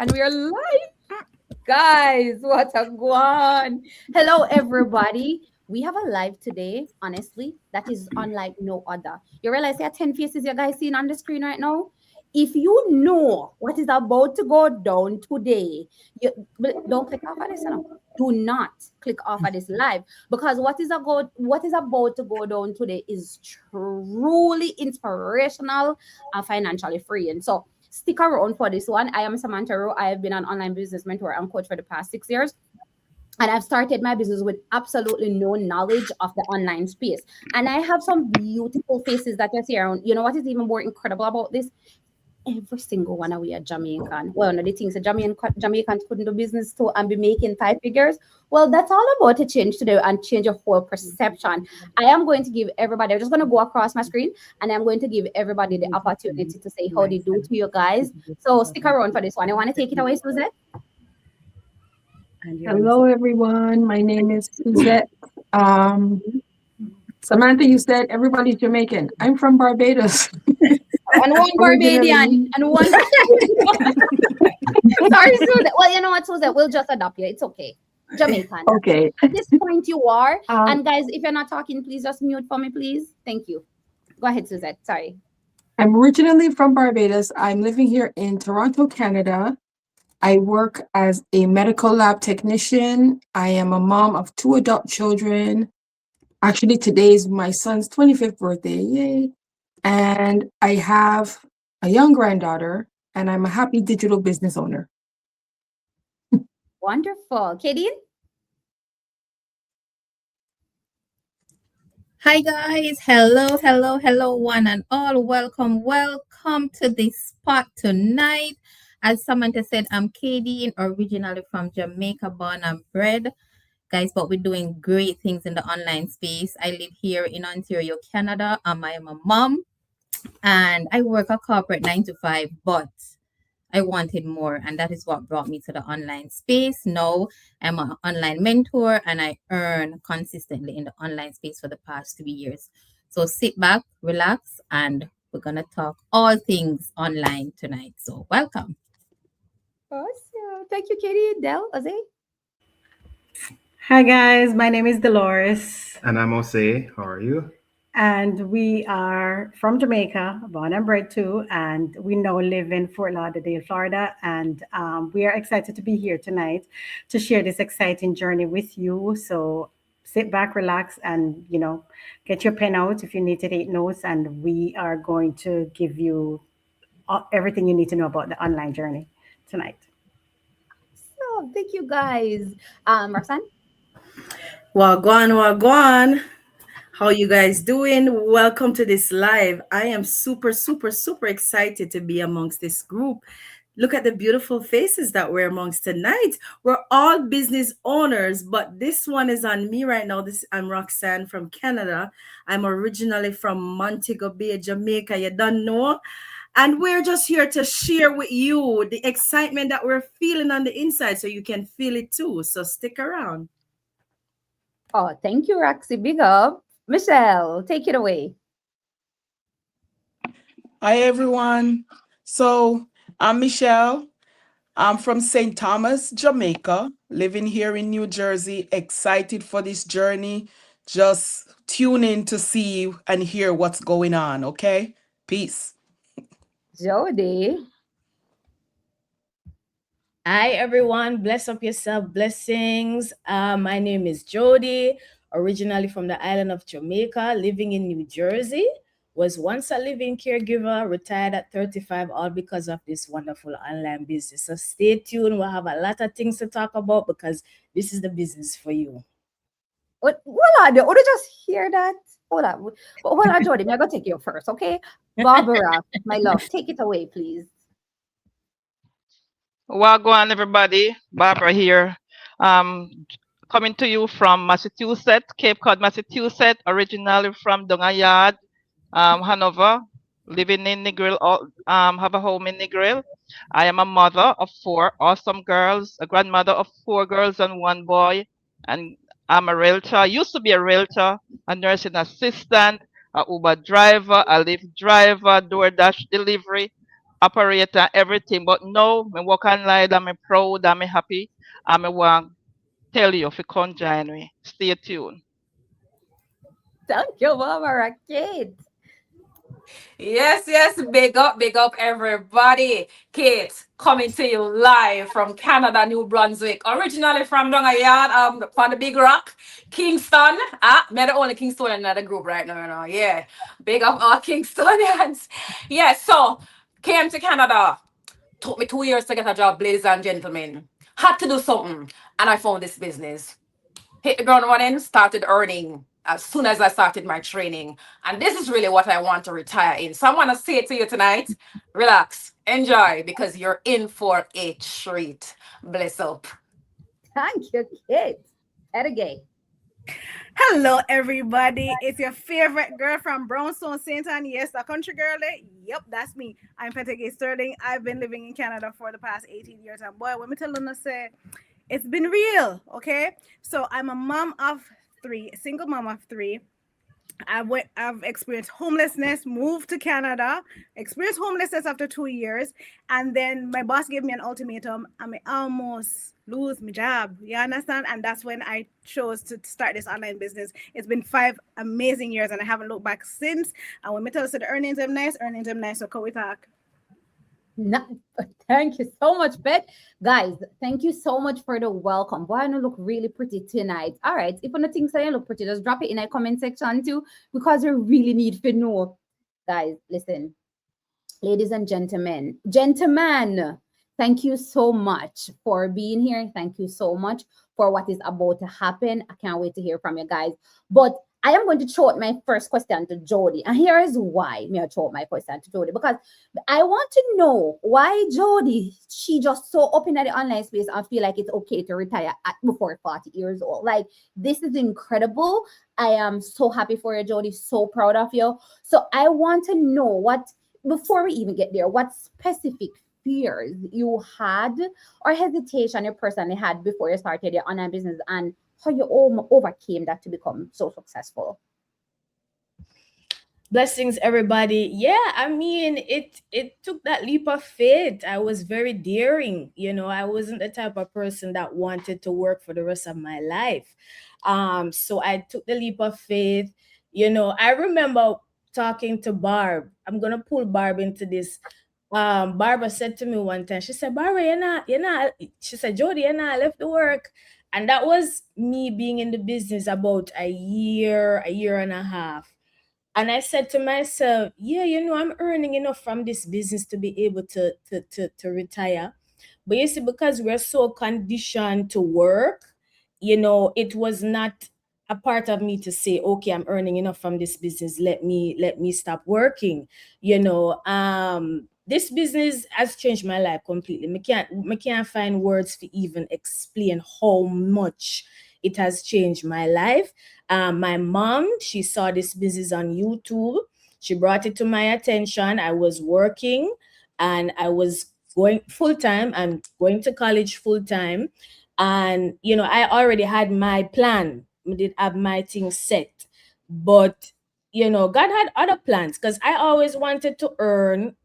And we are live. Guys, what a guan. Hello, everybody. We have a live today, honestly, that is unlike no other. You realize there are 10 faces you guys seeing on the screen right now? If you know what is about to go down today, don't click off of this now. Do not click off of this live because what is about to go down today is truly inspirational and financially freeing. So stick around for this one. I am Samantha Rowe. I have been an online business mentor and coach for the past 6 years. And I've started my business with absolutely no knowledge of the online space. And I have some beautiful faces that you see around. You know what is even more incredible about this? Every single one of we are Jamaican. Well, no, the things that Jamaicans couldn't do business to and be making 5 figures. Well, that's all about to change today and change your whole perception. I am going to give everybody, I'm just going to go across my screen and I'm going to give everybody the opportunity to say how they do to you guys. So stick around for this one. I want to take it away, Suzette. Hello, everyone. My name is Suzette. Samantha, you said everybody's Jamaican. I'm from Barbados. And one Barbadian and one. Sorry, Suzette. Well, you know what, Suzette? We'll just adopt you. It's okay. Jamaican. Okay. At this point, you are. And guys, if you're not talking, please just mute for me, please. Thank you. Go ahead, Suzette. Sorry. I'm originally from Barbados. I'm living here in Toronto, Canada. I work as a medical lab technician. I am a mom of 2 adult children. Actually, today is my son's 25th birthday. Yay. And I have a young granddaughter, and I'm a happy digital business owner. Wonderful. Kadeen? Hi guys, hello one and all. Welcome to this spot tonight. As Samantha said, I'm Kadeen, originally from Jamaica, born and bred. Guys, but we're doing great things in the online space. I live here in Ontario, Canada. I am a mom and I work a corporate 9 to 5, but I wanted more, and that is what brought me to the online space. Now I'm an online mentor and I earn consistently in the online space for the past 3 years. So sit back, relax, and we're going to talk all things online tonight. So welcome. Awesome. Thank you, Katie. Del, Aze? Hi guys, my name is Dolores. And I'm Jose. How are you? And we are from Jamaica, born and bred too, and we now live in Fort Lauderdale, Florida. And we are excited to be here tonight to share this exciting journey with you. So sit back, relax, and get your pen out if you need to take notes. And we are going to give you everything you need to know about the online journey tonight. So thank you, guys. Roxanne? Wagwan. How you guys doing? Welcome to this live. I am super excited to be amongst this group. Look at the beautiful faces that we're amongst tonight. We're all business owners, but this one is on me right now. I'm Roxanne from Canada. I'm originally from Montego Bay, Jamaica. You don't know. And we're just here to share with you the excitement that we're feeling on the inside so you can feel it too. So stick around. Oh, thank you, Roxy. Big up. Michelle, take it away. Hi, everyone. So I'm Michelle. I'm from St. Thomas, Jamaica, living here in New Jersey, excited for this journey. Just tune in to see and hear what's going on, okay? Peace. Jody. Hi, everyone. Bless up yourself. Blessings. My name is Jody, originally from the island of Jamaica, living in New Jersey. Was once a living caregiver, retired at 35, all because of this wonderful online business. So stay tuned. We'll have a lot of things to talk about because this is the business for you. What I do? Would you just hear that? Hold on, Jody. I'm going to take you first, okay? Barbara, my love, take it away, please. Wagwan, everybody. Barbara here. Coming to you from Massachusetts, Cape Cod, Massachusetts, originally from Dongayard, Hanover, living in Negril, have a home in Negril. I am a mother of 4 awesome girls, a grandmother of 4 girls and 1 boy, and I'm a realtor. I used to be a realtor, a nursing assistant, a Uber driver, a Lyft driver, DoorDash delivery. operator, everything. But now, I work online, I'm proud, I'm happy. I'm want tell you if you come join me. Stay tuned. Thank you, Mama Kate. Yes, big up everybody. Kate, coming to you live from Canada, New Brunswick. Originally from down a yard on the Big Rock, Kingston. Me the only Kingstonian in the group right now. Yeah, big up all Kingstonians. Yeah, so came to Canada. Took me 2 years to get a job, ladies and gentlemen. Had to do something, and I found this business. Hit the ground running, started earning as soon as I started my training. And this is really what I want to retire in. So I want to say to you tonight, relax, enjoy, because you're in for a treat. Bless up. Thank you, Kate. Edgay. Hello, everybody. It's your favorite girl from Brownstone, St. Anne. Yes, the country girl. Yep, that's me. I'm Pettigay Sterling. I've been living in Canada for the past 18 years. And boy, when me tell them, say, it's been real, okay? So I'm a mom of 3, a single mom of 3. I've experienced homelessness, moved to Canada, experienced homelessness after 2 years, and then my boss gave me an ultimatum. I may almost lose my job. You understand? And that's when I chose to start this online business. It's been 5 amazing years, and I haven't looked back since. And when me tell us that the earnings are nice, so can we talk? No, thank you so much, Bet. Guys, thank you so much for the welcome. Boy, I know look really pretty tonight. All right, if you don't think so, you look pretty, just drop it in a comment section too, because we really need to know. Guys, listen, ladies and gentlemen, thank you so much for being here. Thank you so much for what is about to happen. I can't wait to hear from you guys. But I am going to throw out my first question to Jody. And here is why me I throw out my question to Jody. Because I want to know why Jody, she just so up in the online space and feel like it's okay to retire before 40 years old. Like, this is incredible. I am so happy for you, Jody. So proud of you. So I want to know what, before we even get there, what specific fears you had or hesitation you personally had before you started your online business, and how you overcame that to become so successful. Blessings, everybody. Yeah, I mean, it took that leap of faith. I was very daring. I wasn't the type of person that wanted to work for the rest of my life. So I took the leap of faith. I remember talking to Barb. I'm gonna pull Barb into this. Barbara said to me one time, she said, Barbara, you're not, she said, Jody, you're not left to work. And that was me being in the business about a year and a half. And I said to myself, yeah, I'm earning enough from this business to be able to retire. But you see, because we're so conditioned to work, it was not a part of me to say, okay, I'm earning enough from this business. Let me stop working. This business has changed my life completely. I can't find words to even explain how much it has changed my life. My mom, she saw this business on YouTube. She brought it to my attention. I was working and I was going full-time and going to college full-time. And, I already had my plan. I did have my things set. But, God had other plans, because I always wanted to earn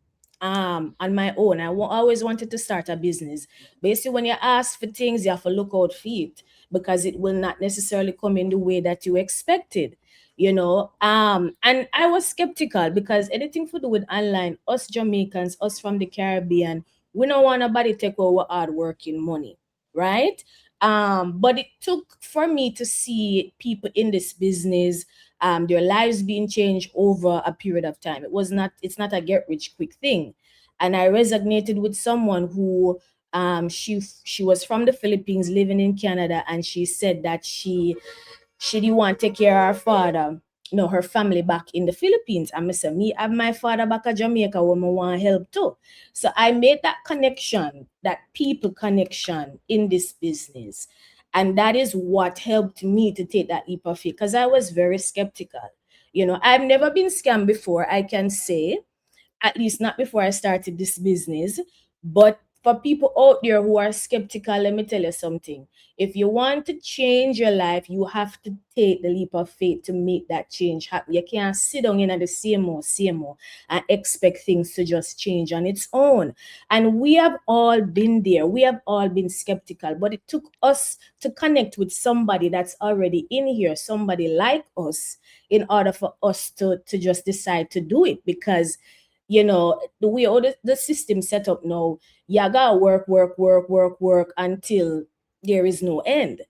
on my own. I always wanted to start a business. Basically, when you ask for things, you have to look out for it, because it will not necessarily come in the way that you expected, and I was skeptical, because anything to do with online, us Jamaicans, us from the Caribbean, we don't want nobody take our hard working money, right? But it took for me to see people in this business, their lives being changed over a period of time. It's not a get rich quick thing. And I resonated with someone who she was from the Philippines living in Canada, and she said that she didn't want to take care of her father, her family back in the Philippines. And I said, me have my father back at Jamaica where I want help too. So I made that connection, that people connection in this business. And that is what helped me to take that leap of faith, because I was very skeptical. I've never been scammed before, I can say, at least not before I started this business. But for people out there who are skeptical, let me tell you something. If you want to change your life, you have to take the leap of faith to make that change happen. You can't sit down in the same old, and expect things to just change on its own. And we have all been there. We have all been skeptical, but it took us to connect with somebody that's already in here, somebody like us, in order for us to just decide to do it. Because the way all the system set up now, you gotta work until there is no end.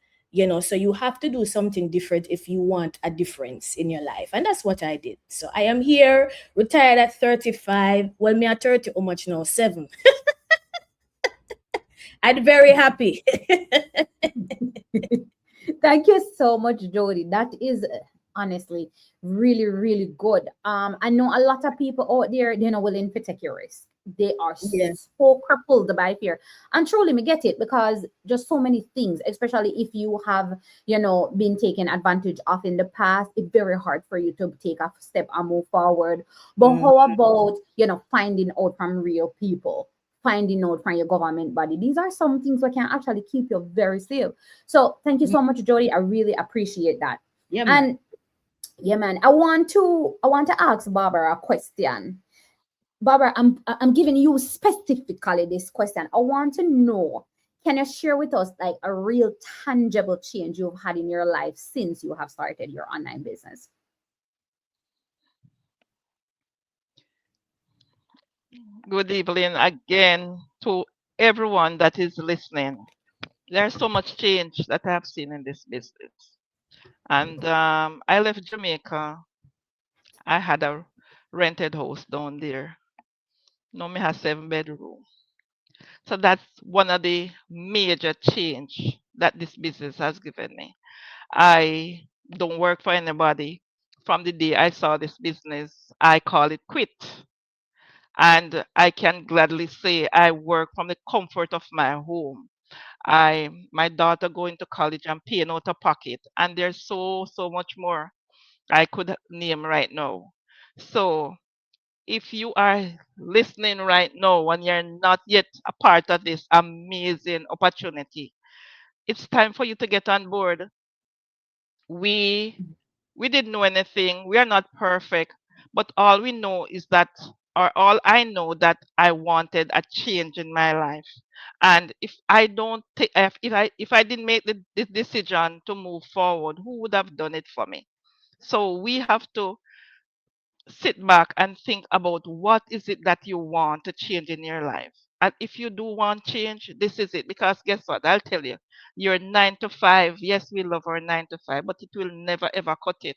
So you have to do something different if you want a difference in your life. And that's what I did. So I am here, retired at 35. Well, me at 30, how much now? 7. I'm very happy. Thank you so much, Jody. That is honestly really, really good. I know a lot of people out there, they're not willing to take your risk. They are Yes. so crippled by fear. And truly, me get it because just so many things, especially if you have, been taken advantage of in the past, it's very hard for you to take a step and move forward. But how about, finding out from real people? Finding out from your government body. These are some things that can actually keep you very safe. So thank you so much, Jody. I really appreciate that. Yeah, man. And yeah, man, I want to ask Barbara a question. Barbara, I'm giving you specifically this question. I want to know, can you share with us like a real tangible change you've had in your life since you have started your online business? Good evening again to everyone that is listening. There's so much change that I have seen in this business. And I left Jamaica. I had a rented house down there. Now me have 7 bedroom. So that's one of the major change that this business has given me. I don't work for anybody. From the day I saw this business, I call it quit. And I can gladly say I work from the comfort of my home. My daughter going to college and paying out of pocket, and there's so much more I could name right now. So if you are listening right now and you're not yet a part of this amazing opportunity, it's time for you to get on board. We we didn't know anything. We are not perfect, but all we know is that, or all I know that I wanted a change in my life. And if I don't take, if I didn't make the decision to move forward, who would have done it for me? So we have to sit back and think about what is it that you want to change in your life. And if you do want change, this is it. Because guess what? I'll tell you, your 9 to 5, yes, we love our 9 to 5, but it will never ever cut it.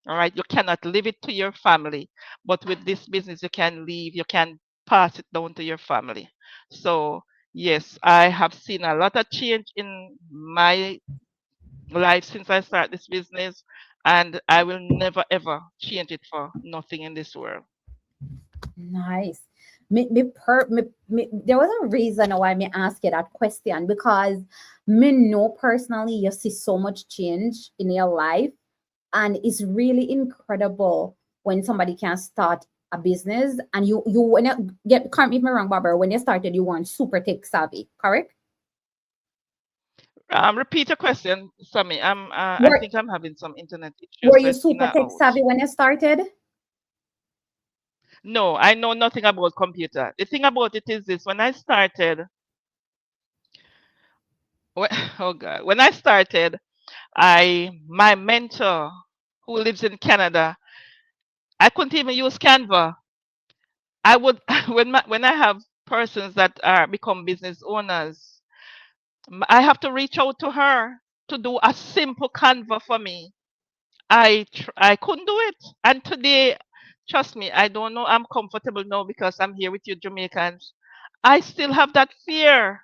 All right. You cannot leave it to your family. But with this business, you can pass it down to your family. So, yes, I have seen a lot of change in my life since I started this business, and I will never ever change it for nothing in this world. Nice. There was a reason why me ask you that question because me know personally you see so much change in your life, and it's really incredible when somebody can start a business and you when you get, correct me if I'm wrong, Barbara, when you started you weren't super tech savvy, correct? Repeat your question, Sammy. I Were think I'm having some internet issues, were so you it's in super and tech out. savvy when you started? No, I know nothing about computer. The thing about it is this: when I started, when, oh God, when I started, my mentor who lives in Canada, I couldn't even use Canva. I would when I have persons that are become business owners, I have to reach out to her to do a simple Canva for me. I couldn't do it, and today, trust me, I don't know. I'm comfortable now because I'm here with you Jamaicans. I still have that fear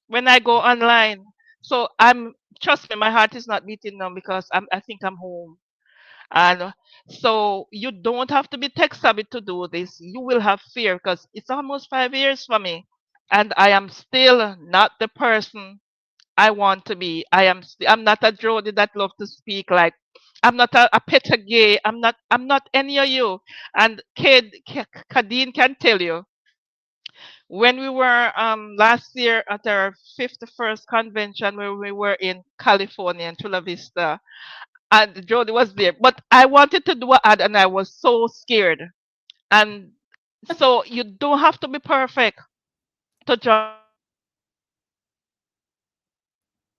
when I go online. So trust me, my heart is not beating now because I think I'm home. And so you don't have to be tech savvy to do this. You will have fear because it's almost 5 years for me, and I am still not the person I want to be. I'm not a Jody that love to speak like. I'm not a Peter Gay. I'm not any of you. And Kadeen can tell you when we were last year at our 51st convention where we were in California in Chula Vista, and Jody was there. But I wanted to do an ad and I was so scared. And so you don't have to be perfect to join an online business.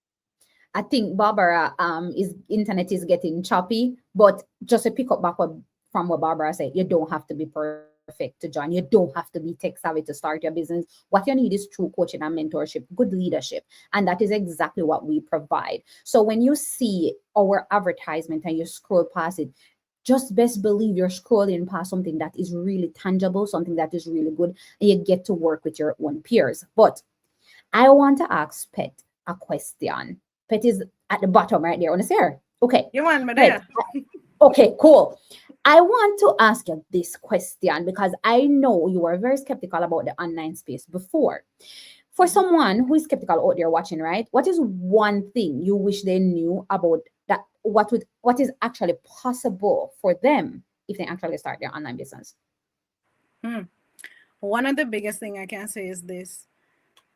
I think Barbara is internet is getting choppy, but just to pick up back from what Barbara said, you don't have to be perfect to join. You don't have to be tech savvy to start your business. What you need is true coaching and mentorship, good leadership, and that is exactly what we provide. So when you see our advertisement and you scroll past it, just best believe you're scrolling past something that is really tangible, something that is really good, and you get to work with your own peers. But I want to ask Pet a question. Pet is at the bottom right there. Want to see her? Okay. You want me Pet. there? Okay, cool. I want to ask you this question because I know you were very skeptical about the online space before. For someone who is skeptical out there watching, right? What is one thing you wish they knew about that? What is actually possible for them if they actually start their online business? One of the biggest thing I can say is this: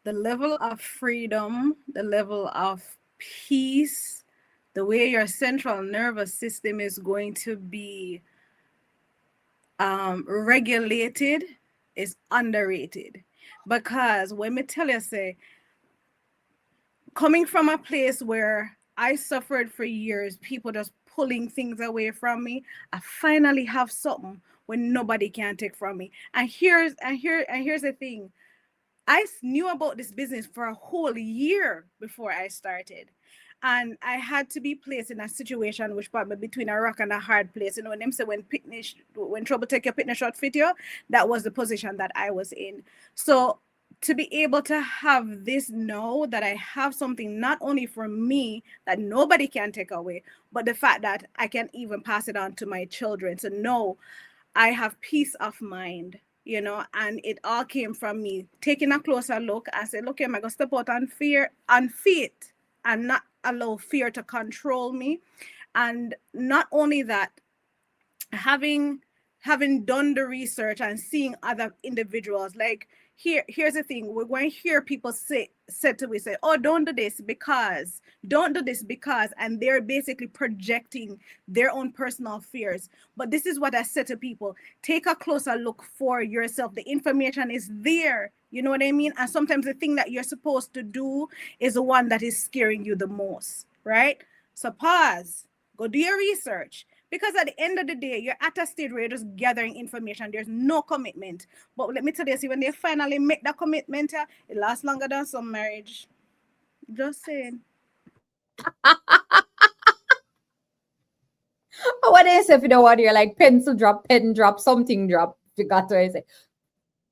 the level of freedom, the level of peace, the way your central nervous system is going to be regulated is underrated. Because when me tell you, say, coming from a place where I suffered for years, people just pulling things away from me, I finally have something when nobody can take from me. And here's the thing. I knew about this business for a whole year before I started. And I had to be placed in a situation which put me between a rock and a hard place. You know, when them say when trouble take your picnic short fit you, that was the position that I was in. So to be able to have this know that I have something not only for me that nobody can take away, but the fact that I can even pass it on to my children, to know I have peace of mind, you know, and it all came from me taking a closer look and say, look, I'm going to step out on faith and not allow fear to control me. And not only that, having done the research and seeing other individuals, like here's the thing, we're going to hear people say oh, don't do this because, and they're basically projecting their own personal fears. But this is what I said to people: take a closer look for yourself. The information is there, you know what I mean? And sometimes the thing that you're supposed to do is the one that is scaring you the most, right? So pause, go do your research. Because at the end of the day, you're at a stage where you're just gathering information. There's no commitment. But let me tell you, see, when they finally make that commitment, it lasts longer than some marriage. Just saying. What is if you know what you're like pencil drop, pen drop, something drop? You got to say.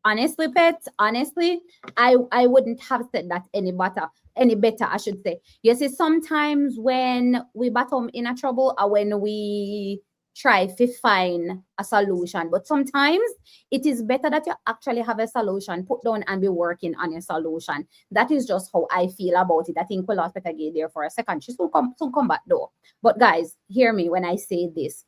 Honestly, Pet, I wouldn't have said that any better, I should say. You see, sometimes when we bottom in a trouble or when we try to find a solution, but sometimes it is better that you actually have a solution, put down and be working on a solution. That is just how I feel about it. I think we'll lost Pet again there for a second. She soon come back though. But guys, hear me when I say this.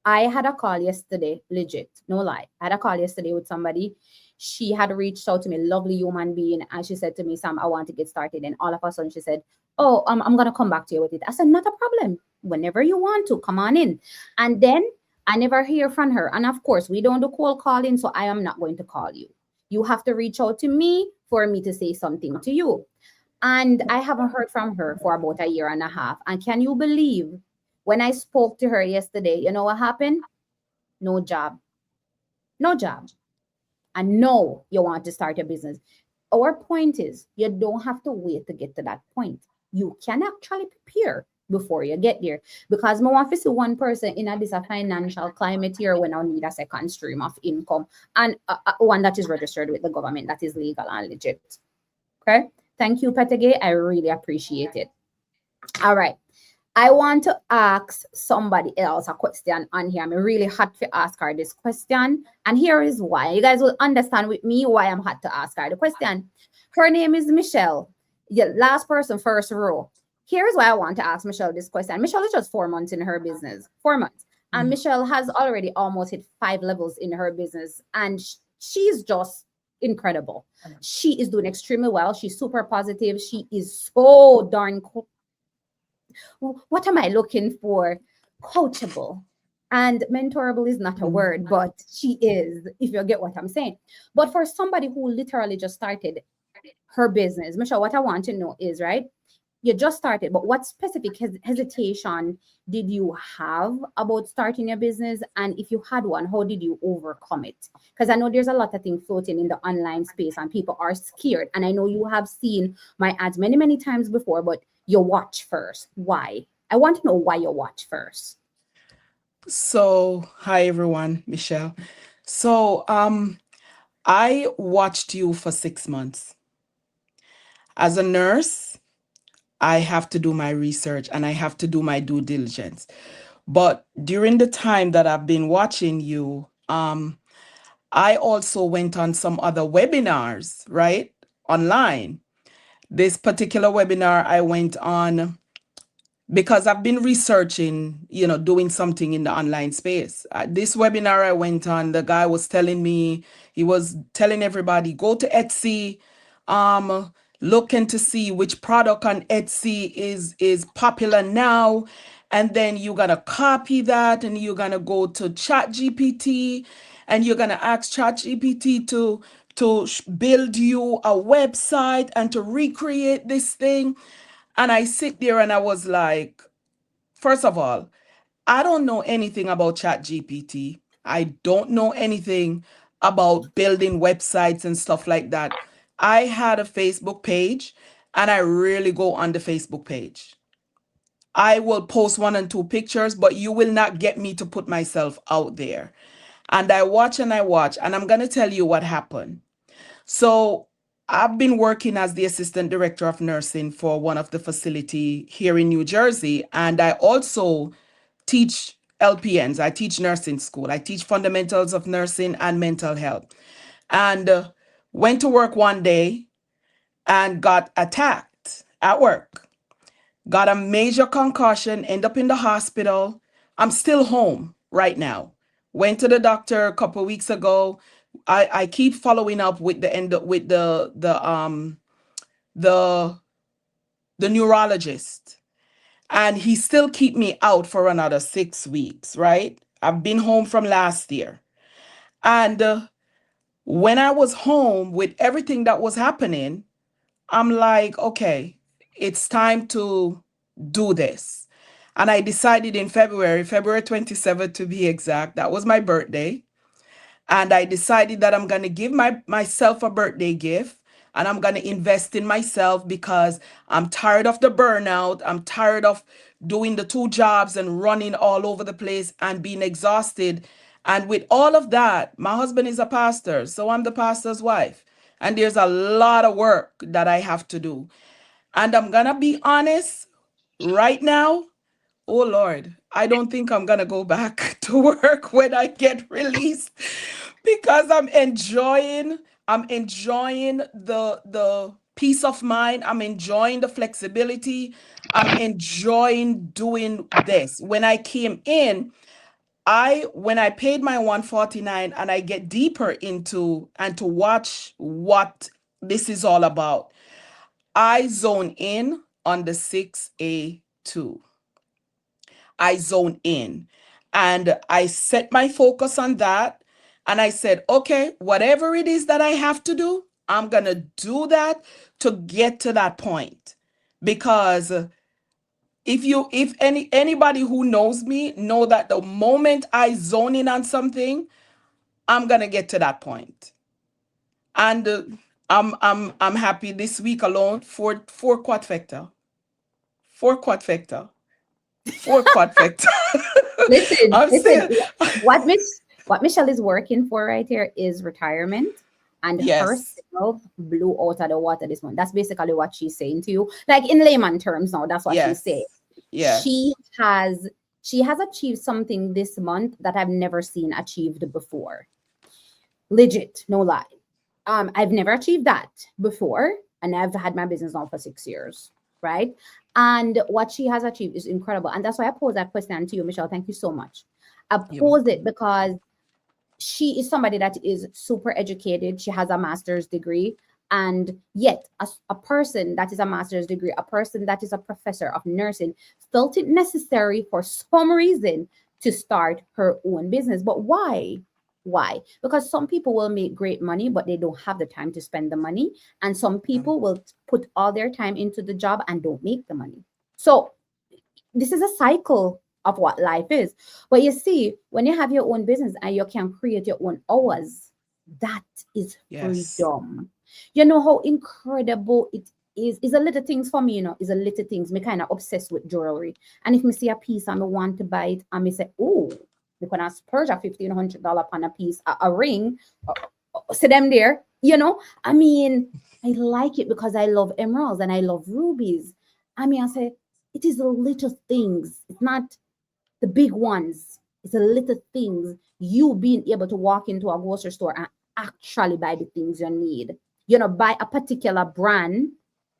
I had a call yesterday, legit, no lie. I had a call yesterday with somebody. She had reached out to me, lovely human being, and she said to me, Sam, I want to get started. And all of a sudden she said, oh, I'm going to come back to you with it. I said, not a problem. Whenever you want to, come on in. And then I never hear from her. And of course, we don't do cold calling, so I am not going to call you. You have to reach out to me for me to say something to you. And I haven't heard from her for about a year and a half. And can you believe when I spoke to her yesterday, you know what happened? No job. No job. And no, you want to start a business. Our point is, you don't have to wait to get to that point. You can actually prepare before you get there. Because I want to see one person in this financial climate here when I need a second stream of income. And one that is registered with the government, that is legal and legit. Okay? Thank you, Petegay. I really appreciate it. All right. I want to ask somebody else a question on here. I'm really hot to ask her this question. And here is why. You guys will understand with me why I'm hot to ask her the question. Her name is Michelle. The last person, first row. Here's why I want to ask Michelle this question. Michelle is just 4 months in her business. 4 months. And Michelle has already almost hit 5 levels in her business. And she's just incredible. She is doing extremely well. She's super positive. She is so darn what am I looking for? Coachable. And mentorable is not a word, but she is, if you get what I'm saying. But for somebody who literally just started her business, Michelle, what I want to know is, right, you just started, but what specific hesitation did you have about starting your business? And if you had one, how did you overcome it? Because I know there's a lot of things floating in the online space and people are scared. And I know you have seen my ads many, many times before, but you watch first. Why? I want to know why you watch first. So, hi everyone, Michelle. So, I watched you for 6 months. As a nurse, I have to do my research and I have to do my due diligence. But during the time that I've been watching you, I also went on some other webinars, right? Online. This particular webinar I went on because I've been researching, doing something in the online space. This webinar I went on, the guy was telling me, he was telling everybody, go to Etsy, looking to see which product on Etsy is popular now. And then you're going to copy that and you're going to go to ChatGPT and you're going to ask ChatGPT to build you a website and to recreate this thing. And I sit there and I was like, first of all, I don't know anything about ChatGPT. I don't know anything about building websites and stuff like that. I had a Facebook page and I really go on the Facebook page. I will post 1 and 2 pictures, but you will not get me to put myself out there. And I watch and I'm going to tell you what happened. So I've been working as the assistant director of nursing for one of the facility here in New Jersey. And I also teach LPNs. I teach nursing school. I teach fundamentals of nursing and mental health. And went to work one day and got attacked at work. Got a major concussion, end up in the hospital. I'm still home right now. Went to the doctor a couple of weeks ago. I keep following up with the neurologist, and he still keep me out for another 6 weeks, right? I've been home from last year. And when I was home with everything that was happening, I'm like, okay, it's time to do this. And I decided in February 27th to be exact, that was my birthday. And I decided that I'm going to give myself a birthday gift and I'm going to invest in myself because I'm tired of the burnout. I'm tired of doing the 2 jobs and running all over the place and being exhausted. And with all of that, my husband is a pastor, so I'm the pastor's wife. And there's a lot of work that I have to do. And I'm going to be honest right now. Oh Lord, I don't think I'm going to go back to work when I get released because I'm enjoying the peace of mind. I'm enjoying the flexibility. I'm enjoying doing this. When I came in, when I paid my $149 and I get deeper into and to watch what this is all about, I zone in on the 6A2. I zone in and I set my focus on that. And I said, okay, whatever it is that I have to do, I'm going to do that to get to that point. Because if anybody who knows me know that the moment I zone in on something, I'm going to get to that point. And I'm happy this week alone for quadfecta. 4 quadfecta. 4 quadfecta. Listen, I'm listen. still- What Michelle is working for right here is retirement, and her Yes. self blew out of the water this month. That's basically what she's saying to you, like in layman terms. Now, that's what she's Yes. saying. Yes. She has achieved something this month that I've never seen achieved before. Legit, no lie. I've never achieved that before, and I've had my business now for 6 years, right? And what she has achieved is incredible. And that's why I pose that question to you, Michelle. Thank you so much. I You're pose it because she is somebody that is super educated. She has a master's degree. And yet, as a person that is a master's degree, a person that is a professor of nursing, felt it necessary for some reason to start her own business. But why? Why? Because some people will make great money, but they don't have the time to spend the money. And some people will put all their time into the job and don't make the money. So this is a cycle of what life is. But you see, when you have your own business and you can create your own hours, that is Yes. freedom. You know how incredible it is. It's a little things for me, you know, it's a little things. Me kind of obsessed with jewelry. And if me see a piece and I want to buy it, and me say, oh, me gonna splurge a $1,500 on a piece, a ring, see them there, you know. I mean, I like it because I love emeralds and I love rubies. I mean, I say, it is the little things. It's not the big ones. It's the little things. You being able to walk into a grocery store and actually buy the things you need. You know, buy a particular brand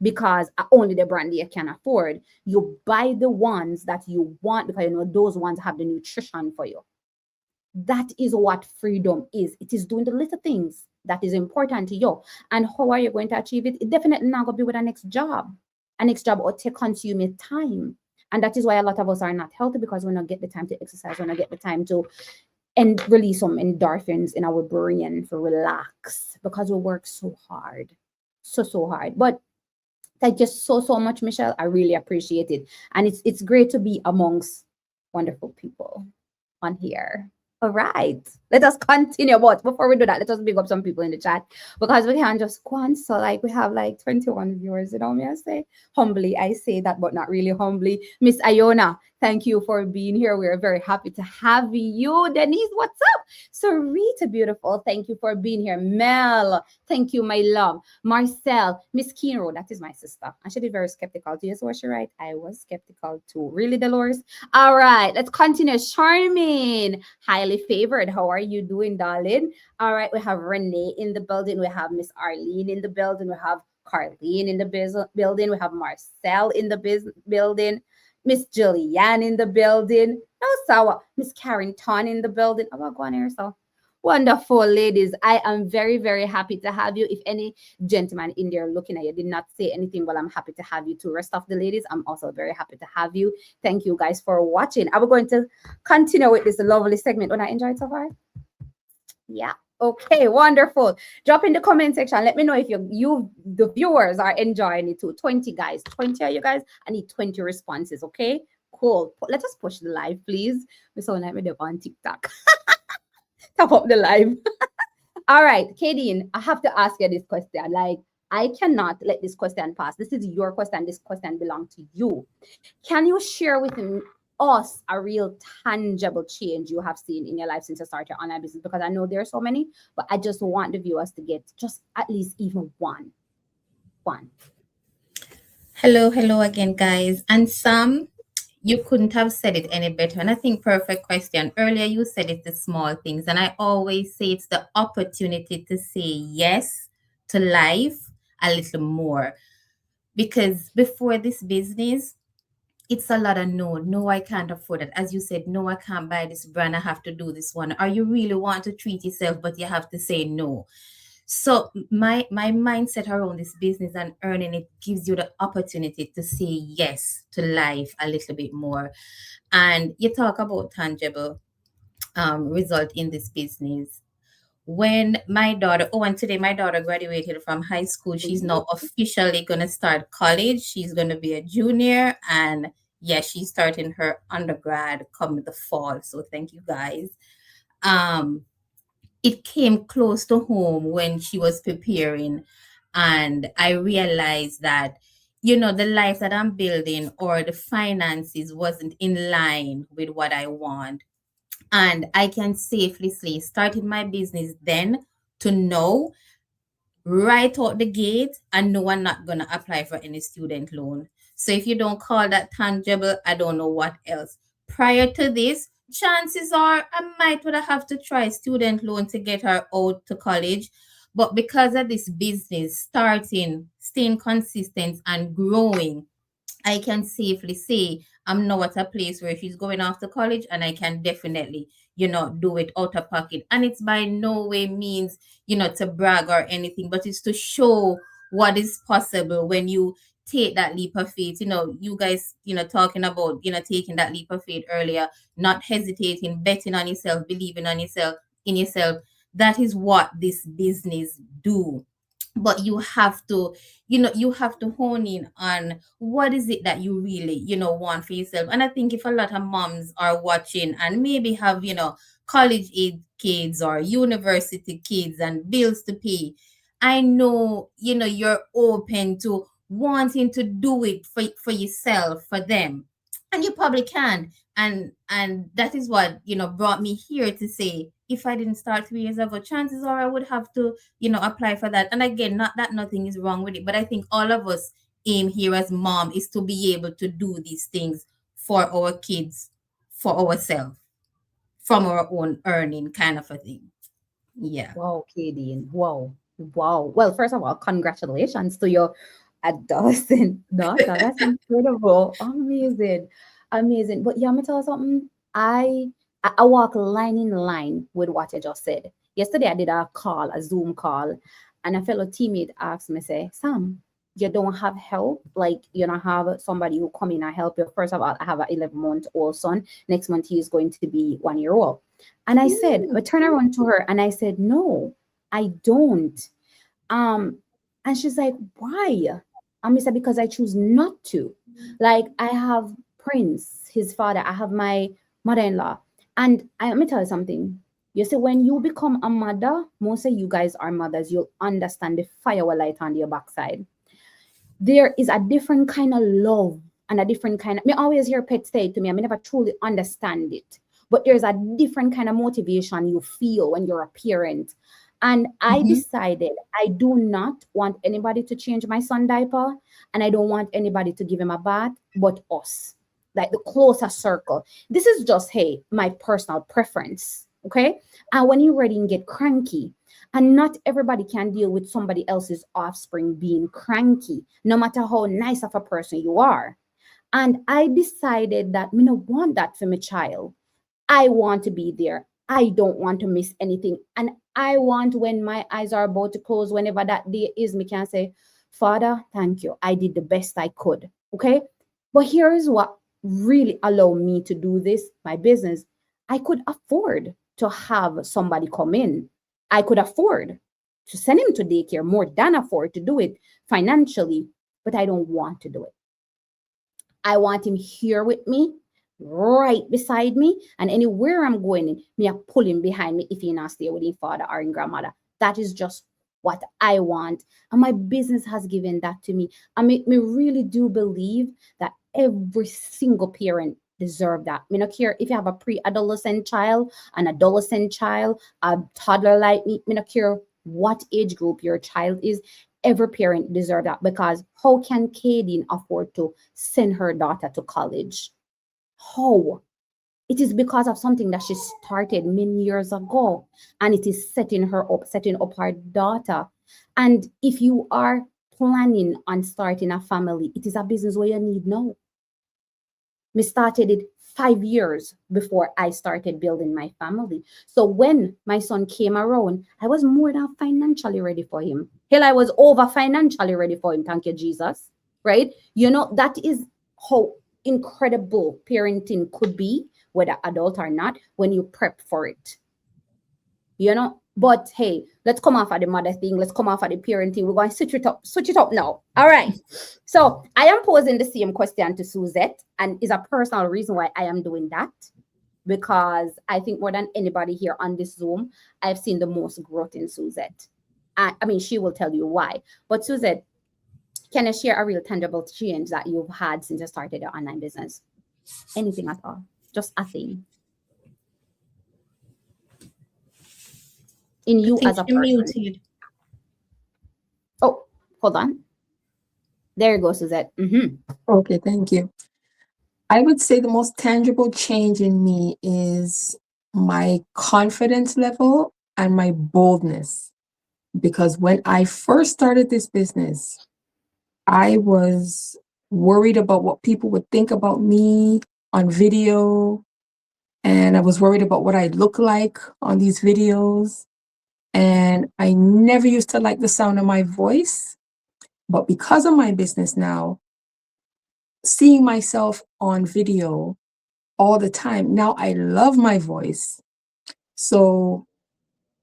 because only the brand you can afford. You buy the ones that you want because you know those ones have the nutrition for you. That is what freedom is. It is doing the little things that is important to you. And how are you going to achieve it? It definitely not going to be with a next job. A next job or take consume your time. And that is why a lot of us are not healthy, because we don't get the time to exercise, we don't get the time to and release some endorphins in our brain for relax, because we work so hard. So hard. But thank you so much, Michelle. I really appreciate it. And it's great to be amongst wonderful people on here. All right, let us continue. But before we do that, let us big up some people in the chat, because we can't just go on. So like we have like 21 viewers, you know me, I say humbly, I say that, but not really humbly. Miss Iona, thank you for being here. We're very happy to have you. Denise, what's up? Sarita, beautiful, thank you for being here. Mel, thank you, my love. Marcel, Miss Kino, that is my sister. And she did very skeptical. Do you see what she write? I was skeptical too. Really, Dolores? All right, let's continue. Charmaine, highly favored. How are you doing, darling? All right, we have Renee in the building. We have Miss Arlene in the building. We have Carlene in the building. We have Marcel in the building. Miss Julianne in the building. No, sour. Miss Carrington in the building. I'm going to go on here, so. Wonderful, ladies. I am very happy to have you. If any gentleman in there looking at you did not say anything, well, I'm happy to have you too. Rest of the ladies, I'm also very happy to have you. Thank you guys for watching. I'm going to continue with this lovely segment. When I enjoyed so far? Yeah. Okay, wonderful. Drop in the comment section. Let me know if you the viewers are enjoying it too. 20 guys. 20 are you guys? I need 20 responses, okay? Cool. Let us push the live, please. We saw like me on TikTok. Top up the live. All right, Kadeen, I have to ask you this question. Like, I cannot let this question pass. This is your question. This question belongs to you. Can you share with us a real tangible change you have seen in your life since you started your online business? Because I know there are so many, but I just want the viewers to get just at least even one. Hello again, guys. And Sam, you couldn't have said it any better. And I think perfect question. Earlier, you said it's the small things. And I always say it's the opportunity to say yes to life a little more. Because before this business, it's a lot of no. No, I can't afford it. As you said, no, I can't buy this brand. I have to do this one. Or you really want to treat yourself, but you have to say no. So my mindset around this business and earning it gives you the opportunity to say yes to life a little bit more. And you talk about tangible result in this business. When my daughter, and today my daughter graduated from high school. She's now officially going to start college. She's going to be a junior. And yes, she's starting her undergrad come the fall. So thank you guys. It came close to home when she was preparing, and I realized that, the life that I'm building or the finances wasn't in line with what I want. And I can safely say, starting my business then to now, right out the gate, I know I'm not going to apply for any student loan. So if you don't call that tangible, I don't know what else. Prior to this, chances are I might would have to try student loan to get her out to college. But because of this business starting, staying consistent and growing, I can safely say I'm now at a place where she's going off to college and I can definitely do it out of pocket. And it's by no way means, to brag or anything, but it's to show what is possible when you take that leap of faith. You guys, talking about, taking that leap of faith earlier, not hesitating, betting on yourself, believing on yourself, in yourself. That is what this business do. But you have to hone in on what is it that you really want for yourself. And I think if a lot of moms are watching and maybe have college age kids or university kids and bills to pay, I know you're open to wanting to do it for yourself, for them, and you probably can. And that is what brought me here to say, if I didn't start 3 years ago, chances are I would have to apply for that. And again, not that nothing is wrong with it, but I think all of us aim here as mom is to be able to do these things for our kids, for ourselves, from our own earning, kind of a thing. Yeah. Wow, Katie. Wow. Well, first of all, congratulations to your adolescent daughter. That's incredible. Amazing. But yeah, I'm gonna tell you something. I walk line in line with what you just said. Yesterday I did a Zoom call, and a fellow teammate asked me, say, Sam, you don't have help? Like, you don't have somebody who come in and help you? First of all, I have an 11-month-old son. Next month he is going to be 1 year old. And I said, I turned around to her and I said, no, I don't. And she's like, why? I said, because I choose not to. Like, I have Prince, his father, I have my mother-in-law. And let me tell you something. You see, when you become a mother, most of you guys are mothers, you'll understand the fire will light on your backside. There is a different kind of love and a different kind of, I always hear pets say to me, I never truly understand it, but there's a different kind of motivation you feel when you're a parent. And I decided I do not want anybody to change my son's diaper, and I don't want anybody to give him a bath, but us, like the closer circle. This is just, hey, my personal preference, okay? And when you're ready and get cranky, and not everybody can deal with somebody else's offspring being cranky, no matter how nice of a person you are. And I decided that I don't want that for my child. I want to be there. I don't want to miss anything. And I want, when my eyes are about to close, whenever that day is, me can say, Father, thank you. I did the best I could. Okay. But here is what really allowed me to do this, my business. I could afford to have somebody come in. I could afford to send him to daycare, more than afford to do it financially, but I don't want to do it. I want him here with me, right beside me, and anywhere I'm going, I pull him behind me if he not stay with his father or his grandmother. That is just what I want, and my business has given that to me. Me really do believe that every single parent deserve that. I don't care if you have a pre-adolescent child, an adolescent child, a toddler like me. I don't care what age group your child is. Every parent deserve that, because how can Katie afford to send her daughter to college? How? It is because of something that she started many years ago, and it is setting up her daughter. And if you are planning on starting a family, it is a business where you need now. Me started it 5 years before I started building my family. So when my son came around, I was more than financially ready for him. Hell, I was over financially ready for him. Thank you, Jesus. Right? That is how incredible parenting could be, whether adult or not, when you prep for it. But hey, let's come off of the mother thing. Let's come off of the parenting. We're going to switch it up now. All right. So I am posing the same question to Suzette, and is a personal reason why I am doing that, because I think more than anybody here on this Zoom, I've seen the most growth in Suzette. She will tell you why. But Suzette, can you share a real tangible change that you've had since you started your online business? Anything at all? Just a thing. In you as a person. Muted. Oh, hold on. There you go, Suzette. Okay, thank you. I would say the most tangible change in me is my confidence level and my boldness. Because when I first started this business, I was worried about what people would think about me on video. And I was worried about what I look like on these videos. And I never used to like the sound of my voice. But because of my business now, seeing myself on video all the time, now I love my voice. So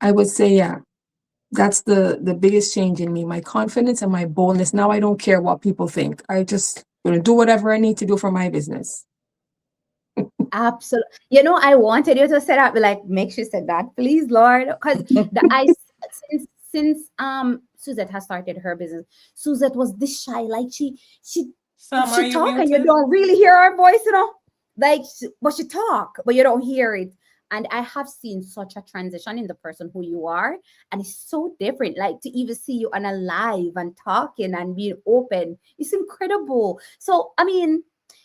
I would say, yeah, that's the biggest change in me, my confidence and my boldness. Now I don't care what people think. I just gonna do whatever I need to do for my business. Absolutely. You know, I wanted you to say that, but like, make sure you said that, please, Lord. Because the I since Suzette has started her business, Suzette was this shy, like she Sam, are she you talk and you muted? don't really hear her voice, you know, like but she talk, but you don't hear it. And I have seen such a transition in the person who you are, and it's so different. Like to even see you on a live and talking and being open, it's incredible. So I mean,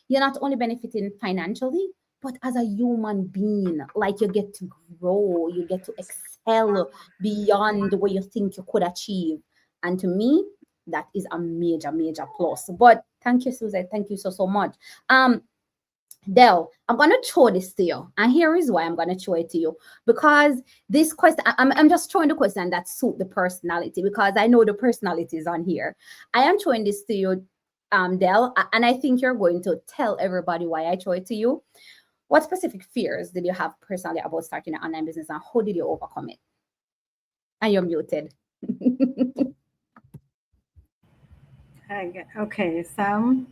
you're not only benefiting financially, but as a human being, like you get to grow, you get to excel beyond what you think you could achieve. And to me, that is a major, major plus. But thank you, Susan. Thank you so much. Del, I'm gonna throw this to you, and here is why I'm gonna throw it to you, because this question, I'm just throwing the question that suit the personality, because I know the personality is on here. I am throwing this to you, Del, and I think you're going to tell everybody why I throw it to you. What specific fears did you have personally about starting an online business, and how did you overcome it? And you're muted. Okay, Sam.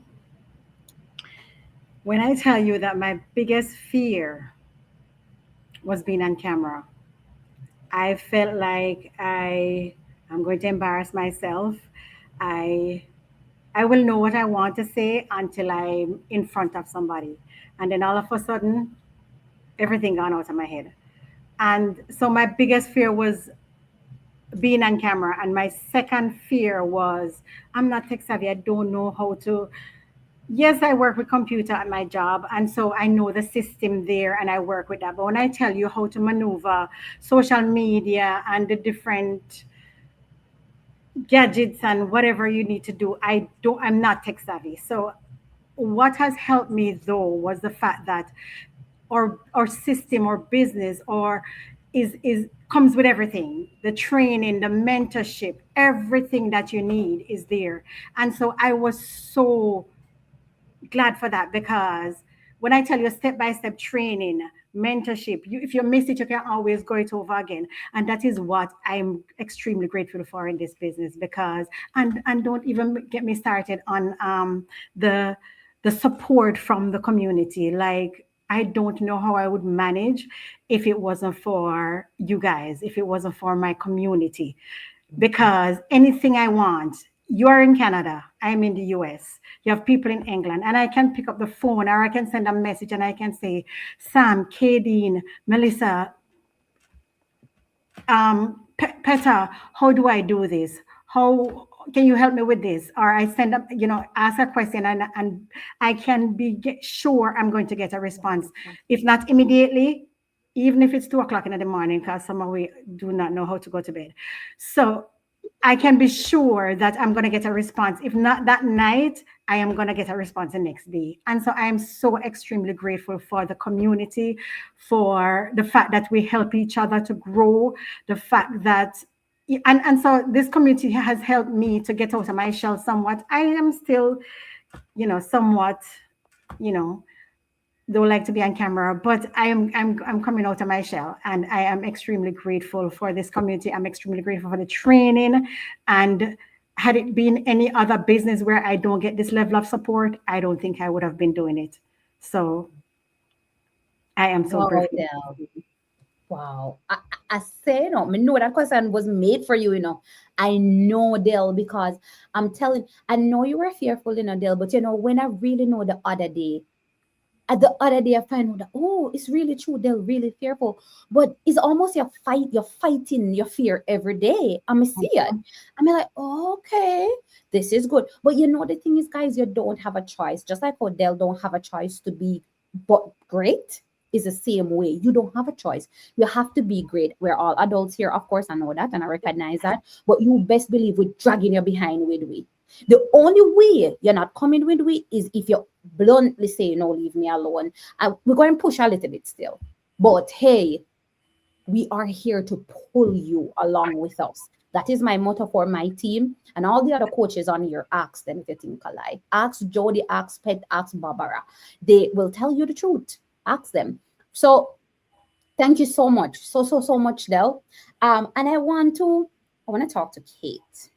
When I tell you that my biggest fear was being on camera, I felt like I'm going to embarrass myself. I will know what I want to say until I'm in front of somebody. And then all of a sudden, everything gone out of my head. And so my biggest fear was being on camera. And my second fear was I'm not tech savvy. I don't know how to. Yes, I work with computer at my job, and so I know the system there and I work with that. But when I tell you how to maneuver social media and the different gadgets and whatever you need to do, I'm not tech savvy. So what has helped me though was the fact that our system or business or is comes with everything, the training, the mentorship, everything that you need is there. And so I was so glad for that, because when I tell you step-by-step training, mentorship, if you miss it, you can always go it over again. And that is what I'm extremely grateful for in this business, because and don't even get me started on the support from the community. Like, I don't know how I would manage if it wasn't for you guys, if it wasn't for my community, because anything I want, you're in Canada, I'm in the US, you have people in England, and I can pick up the phone or I can send a message and I can say, Sam, Kadeen, Melissa, Petra, how do I do this? How can you help me with this? Or I send up, ask a question and I can get sure I'm going to get a response. If not immediately, even if it's 2:00 in the morning, because some of we do not know how to go to bed. So I can be sure that I'm going to get a response. If not that night, I am going to get a response the next day. And so I am so extremely grateful for the community, for the fact that we help each other to grow, the fact that, and so this community has helped me to get out of my shell somewhat. I am still, somewhat, don't like to be on camera, but I'm coming out of my shell, and I am extremely grateful for this community. I'm extremely grateful for the training, and had it been any other business where I don't get this level of support, I don't think I would have been doing it. So I am so grateful. Wow. I say, I know that question was made for you, I know, Del, because I'm telling, I know you were fearful, Del, but when I really know the other day, I find out that, oh, it's really true. They're really fearful, but it's almost you're fighting your fear every day. I'm see it. I'm like, oh, okay, this is good. But the thing is, guys, you don't have a choice. Just like Odell don't have a choice to be great, is the same way. You don't have a choice. You have to be great. We're all adults here, of course. I know that and I recognize that. But you best believe we're dragging you behind with we. The only way you're not coming with we is if you bluntly say, no, leave me alone. We're going to push a little bit still. But hey, we are here to pull you along with us. That is my motto for my team. And all the other coaches on here, ask them if you think alike. Ask Jody, ask Pet, ask Barbara. They will tell you the truth. Ask them. So thank you so much. So much, Del. And I want to talk to Kate.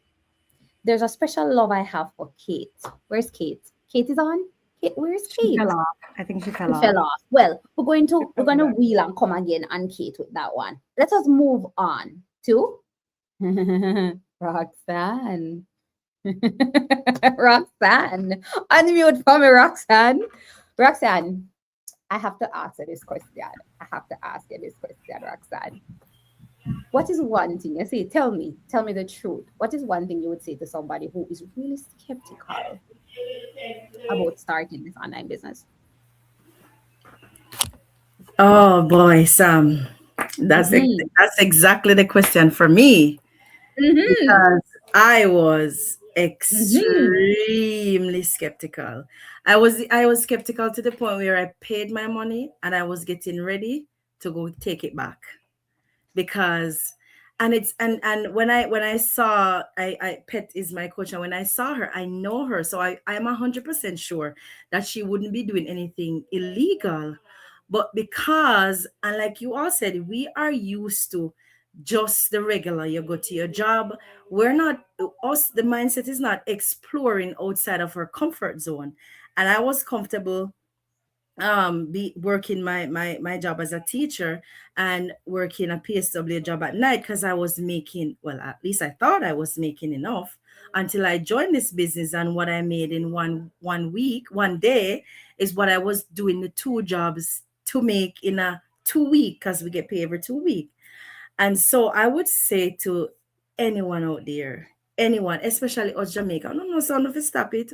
There's a special love I have for Kate. Where's Kate? Kate is on? Kate, where's She Kate? fell off. I think she fell She off. fell off. Well, we're going to wheel and come again on Kate with that one. Let us move on to Roxanne. Roxanne. Unmute for me, Roxanne. Roxanne, I have to ask you this question. Roxanne. What is one thing you say? Tell me the truth. What is one thing you would say to somebody who is really skeptical about starting this online business? Oh boy, Sam, that's exactly the question for me, because I was extremely skeptical. I was skeptical to the point where I paid my money and I was getting ready to go take it back, because and when I saw I Pet is my coach, and when I saw her, I know her, so I'm 100% sure that she wouldn't be doing anything illegal. But because, and like you all said, we are used to just the regular, you go to your job. We're not, the mindset is not exploring outside of our comfort zone. And I was comfortable be working my job as a teacher and working a PSW job at night, because I was making, well, at least I thought I was making enough, until I joined this business. And what I made in one day is what I was doing the 2 jobs to make in a 2 week, because we get paid every 2 weeks. And so I would say to anyone out there, anyone, especially us Jamaica, no, so no, stop it.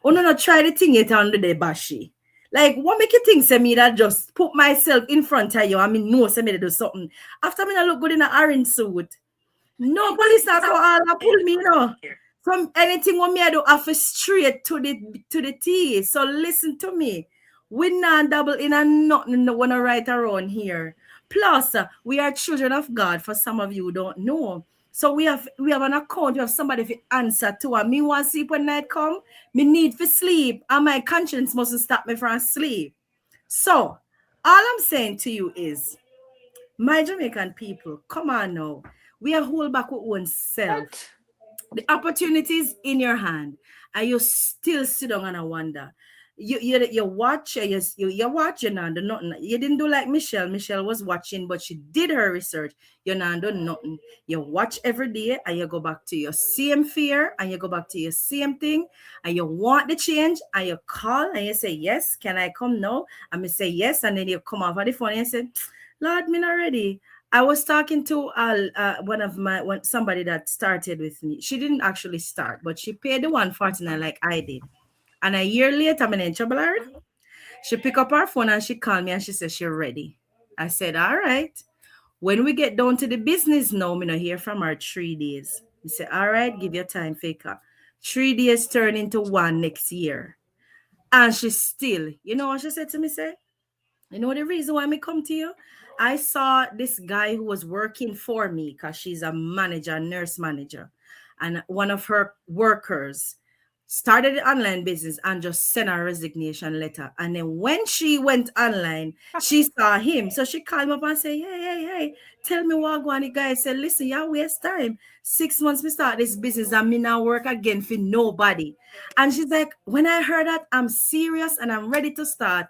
Oh, no, try the thing it under the bashi. Like, what make you think, say me that just put myself in front of you? I mean, no, say me to do something. After me, I look good in an orange suit. No police not go all pull me, no. From anything what me I do, I feel straight to the T. So listen to me. We not double in and nothing no wanna right around here. Plus, we are children of God. For some of you who don't know. So we have an account, we have somebody to answer to. And me want sleep when night come, me need for sleep, and my conscience mustn't stop me from sleep. So all I'm saying to you is, my Jamaican people, come on now. We are hold back with oneself. The opportunities in your hand, and you still sit down and I wonder. You watch, you watch, you not do nothing. You didn't do like Michelle. Michelle was watching, but she did her research. You not do nothing. You watch every day and you go back to your same fear and you go back to your same thing, and you want the change, and you call and you say, yes, can I come now? And me say yes, and then you come off of the phone and you say, Lord, me not ready. I was talking to somebody that started with me. She didn't actually start, but she paid the $149 like I did. And a year later, I'm in trouble. She picked up her phone and she called me and she said she's ready. I said, all right. When we get down to the business now, me not hear from her 3 days. He said, all right, give your time, Faker. 3 days turn into 1 next year. And she still, you know what she said to me, say? You know the reason why me come to you? I saw this guy who was working for me, because she's a manager, nurse manager. And one of her workers started the online business and just sent a resignation letter. And then when she went online, she saw him. So she called him up and said, hey, tell me what going on. The guy said, listen, you waste time. 6 months we start this business and me now work again for nobody. And she's like, when I heard that, I'm serious and I'm ready to start.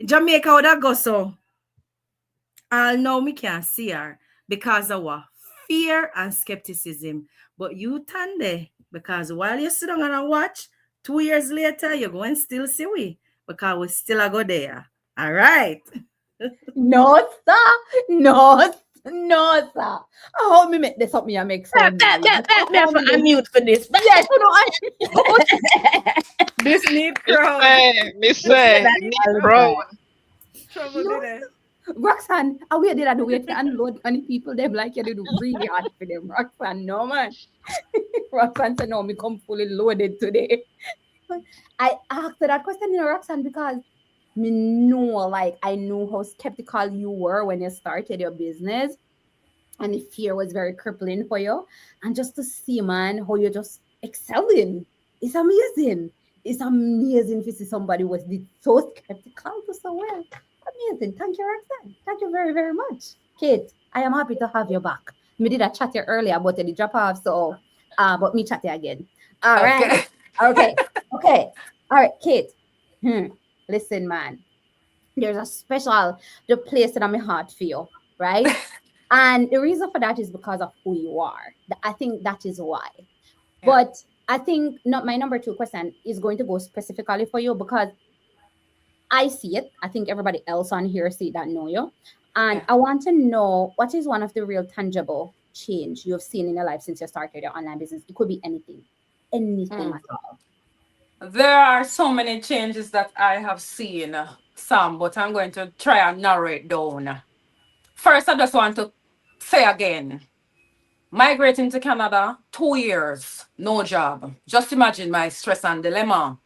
Jamaica would have go so. I know me can't see her because of what? Fear and skepticism. But you turn there, because while you sit down and watch, 2 years later, you're going to still see we, because we still a go there. All right. No, sir. No, sir. I hope me make this up. Me make sense. Me have to unmute for this. Yes, This need crown. Miss need crown. Trouble today. Roxanne, I wait did I do wait to unload on the people them like you do really hard for them. Roxanne, no man. Roxanne said no, me come fully loaded today. I asked her that question, Roxanne, because me know, like, I knew how skeptical you were when you started your business, and the fear was very crippling for you. And just to see, man, how you're just excelling, it's amazing. It's amazing to see somebody was so skeptical to so well. Amazing. Thank you, Roxanne. Thank you very, very much. Kate, I am happy to have you back. Me did a chat here earlier, but the drop off, so but me chat you again. All right. Okay. Okay. Okay. All right, Kate. Listen, man. There's a special the place that I'm in heart for you, right? And the reason for that is because of who you are. I think that is why. Yeah. But I think not my number two question is going to go specifically for you because I see it. I think everybody else on here see that know you. And Yeah. I want to know what is one of the real tangible change you have seen in your life since you started your online business. It could be anything. Anything Mm. at all. There are so many changes that I have seen, Sam, but I'm going to try and narrow it down. First, I just want to say again, migrating to Canada, 2 years, no job. Just imagine my stress and dilemma.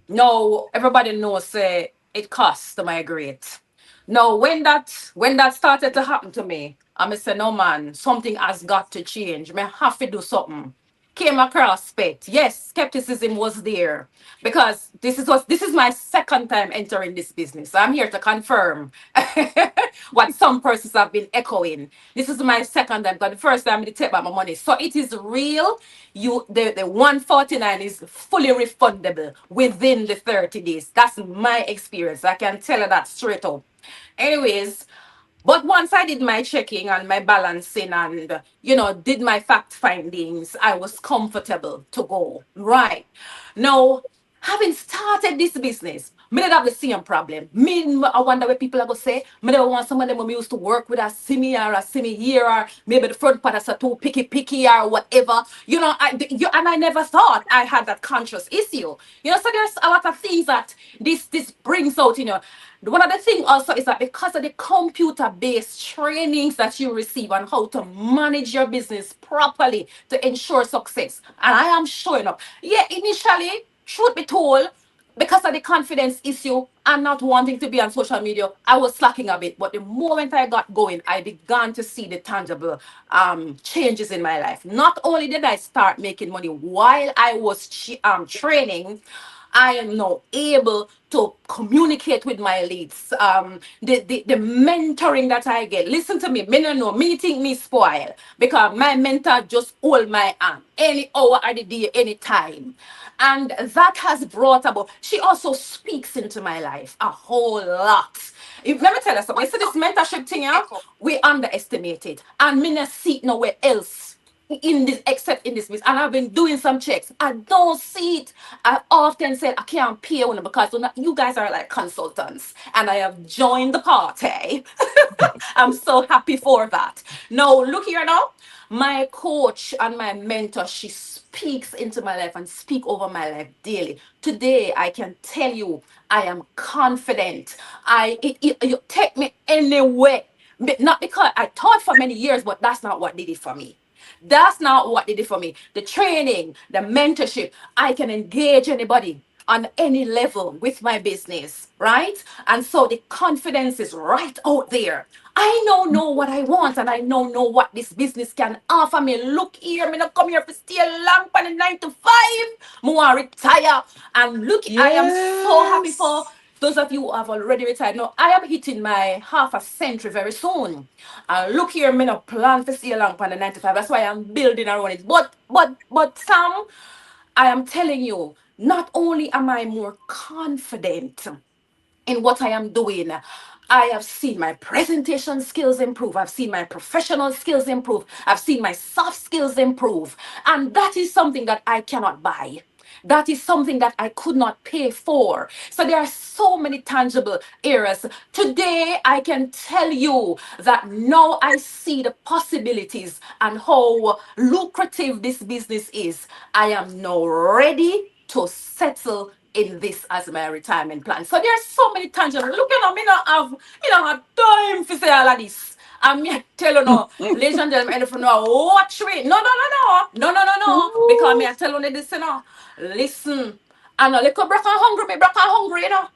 Now everybody knows say it costs to migrate. Now when that started to happen to me, I say no man, something has got to change. Me have to do something. Came across it. Yes, skepticism was there because this is my second time entering this business. So I'm here to confirm what some persons have been echoing. This is my second time, but the first time I did take back my money. So it is real. The 149 is fully refundable within the 30 days. That's my experience. I can tell you that straight up. Anyways, but once I did my checking and my balancing and did my fact findings, I was comfortable to go. Right. Now, having started this business, me did have the same problem. I wonder what people are gonna say. Me never want some of them when we used to work with a simi or a simi here or maybe the front part is a too picky or whatever. And I never thought I had that conscious issue. So there's a lot of things that this brings out. One of the things also is that because of the computer-based trainings that you receive on how to manage your business properly to ensure success, and I am showing up. Yeah, initially, truth be told, because of the confidence issue and not wanting to be on social media, I was slacking a bit. But the moment I got going, I began to see the tangible changes in my life. Not only did I start making money while I was training, I am now able to communicate with my leads. The mentoring that I get. Listen to me, me no know, me think me spoil because my mentor just hold my hand any hour of the day, any time. And that has brought about, she also speaks into my life a whole lot. Let me tell you something. You see this mentorship thing, we underestimate it. And me not see it nowhere else in this except in this business. And I've been doing some checks. I don't see it. I often said I can't pay you because you guys are like consultants. And I have joined the party. I'm so happy for that. Now, look here now. My coach and my mentor, she speaks into my life and speak over my life daily. Today, I can tell you, I am confident. You take me anywhere. Not because I taught for many years, but that's not what did it for me. That's not what they did for me. The training, the mentorship, I can engage anybody on any level with my business, right? And so the confidence is right out there. I now know what I want and I now know what this business can offer me. Look here, me not come here to stay long for the 9 to 5. Me want retire. And look, I am so happy for those of you who have already retired. Now, I am hitting my half a century very soon. Look here, me not plan to stay long for the 9 to 5. That's why I'm building around it. But Sam, I am telling you, not only am I more confident in what I am doing, I have seen my presentation skills improve. I've seen my professional skills improve. I've seen my soft skills improve. And that is something that I cannot buy. That is something that I could not pay for. So there are so many tangible areas. Today, I can tell you that now I see the possibilities and how lucrative this business is. I am now ready to settle in this as my retirement plan. So there are so many tangible. Look, me not have time to say all of this. I'm here tell you no, ladies and gentlemen, if you know, watch me. No. Because me I tell you this, listen, And a little broke and hungry, me broke and hungry, you know.